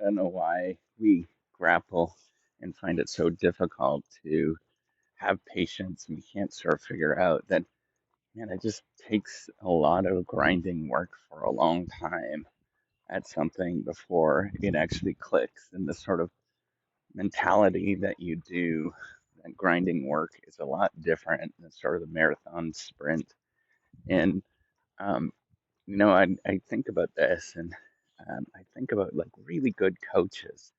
I don't know why we grapple and find it so difficult to have patience, and we can't sort of figure out that, man, it just takes a lot of grinding work for a long time at something before it actually clicks. And the sort of mentality that you do, that grinding work is a lot different than sort of the marathon sprint. And, um, I think about this and I think about like really good coaches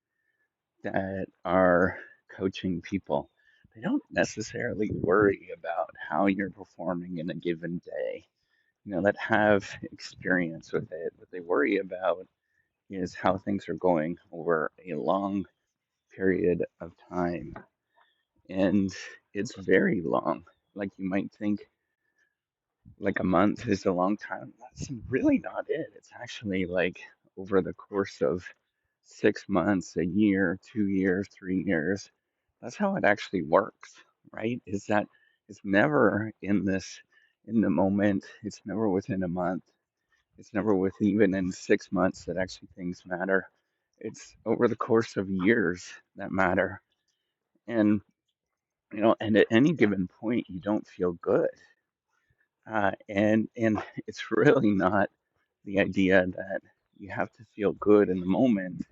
that are coaching people. They don't necessarily worry about how you're performing in a given day, that have experience with it. What they worry about is how things are going over a long period of time. And it's very long. Like you might think like a month is a long time. That's really not it. It's actually like over the course of 6 months, a year, 2 years, 3 years. That's how it actually works, right? Is that it's never in the moment. It's never within a month. It's never with even in 6 months that actually things matter. It's over the course of years that matter. And, and at any given point, you don't feel good. And it's really not the idea that you have to feel good in the moment,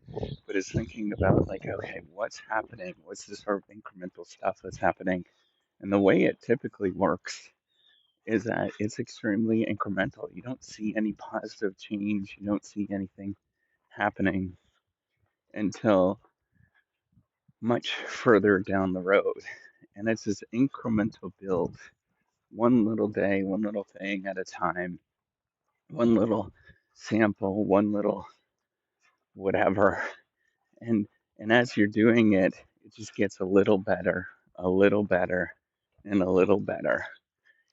but it's thinking about like, okay, what's happening? What's the sort of incremental stuff that's happening? And the way it typically works is that it's extremely incremental. You don't see any positive change. You don't see anything happening until much further down the road. And it's this incremental build, one little day, one little thing at a time, one little sample, one little whatever. And and as you're doing it, it just gets a little better, and a little better.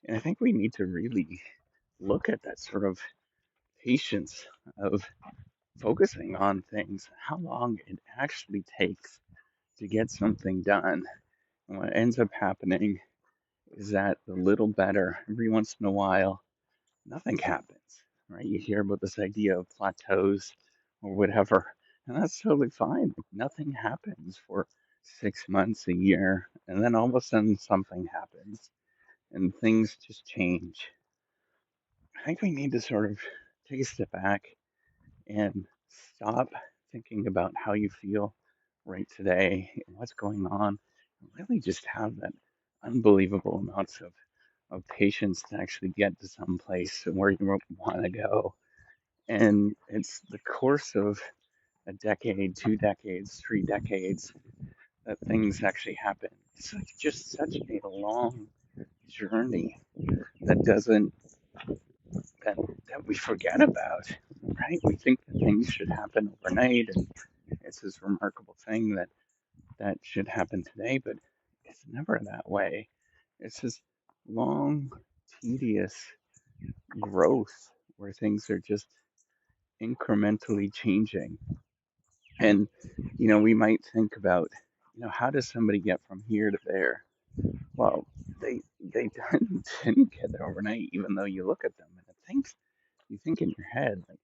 And I think we need to really look at that sort of patience of focusing on things, how long it actually takes to get something done. And what ends up happening is that the little better, every once in a while, nothing happens, right? You hear about this idea of plateaus or whatever, and that's totally fine. Like, nothing happens for 6 months, a year, and then all of a sudden something happens and things just change. I think we need to sort of take a step back and stop thinking about how you feel right today and what's going on, and really just have that unbelievable amounts of patience to actually get to some place where you want to go. And it's the course of a decade, 2 decades, 3 decades that things actually happen. It's like just such a long journey that doesn't that that we forget about, right? We think that things should happen overnight, and it's this remarkable thing that should happen today, but it's never that way. It's this long, tedious growth where things are just incrementally changing. And, we might think about, how does somebody get from here to there? Well, they didn't get there overnight, even though you look at them and it thinks you think in your head like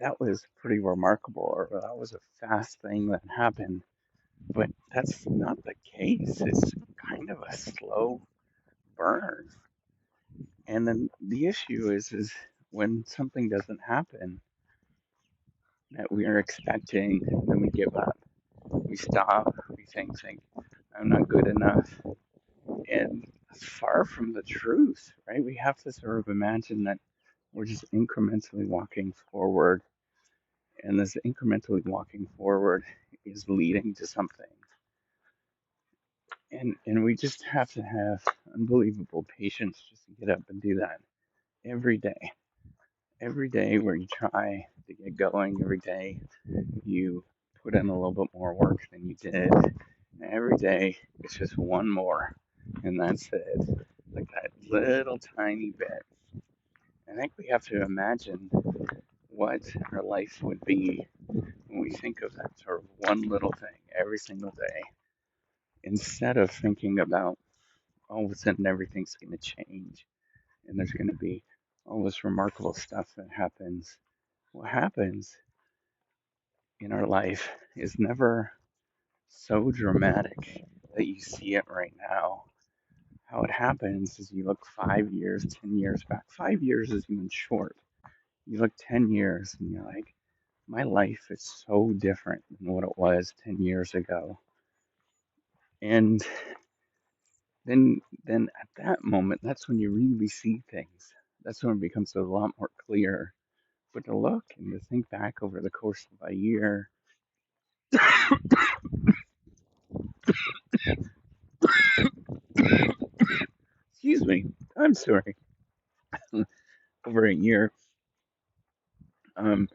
that was pretty remarkable or that was a fast thing that happened. But that's not the case. It's kind of a slow burn. And then the issue is when something doesn't happen that we are expecting, then we give up. We stop, we think, I'm not good enough. And that's far from the truth, right? We have to sort of imagine that we're just incrementally walking forward, and this incrementally walking forward is leading to something. And we just have to have unbelievable patience just to get up and do that every day. Every day where you try to get going, every day you put in a little bit more work than you did. And every day it's just one more, and that's it. Like that little tiny bit. I think we have to imagine what our life would be when we think of that sort of one little thing every single day, instead of thinking about all of a sudden everything's going to change and there's going to be all this remarkable stuff that happens. What happens in our life is never so dramatic that you see it right now. How it happens is you look 5 years, 10 years back. 5 years is even short. You look 10 years and you're like, my life is so different than what it was 10 years ago. And then at that moment, that's when you really see things. That's when it becomes a lot more clear. But to look and to think back over the course of a year, excuse me, I'm sorry, over a year, um,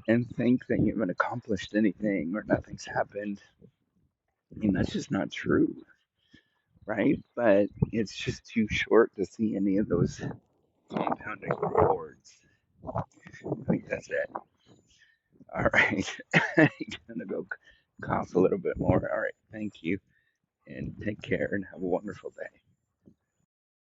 and think that you haven't accomplished anything or nothing's happened, I mean, that's just not true, right? But it's just too short to see any of those compounding rewards. I think that's it. All right. I'm gonna go cough a little bit more. All right. Thank you and take care and have a wonderful day.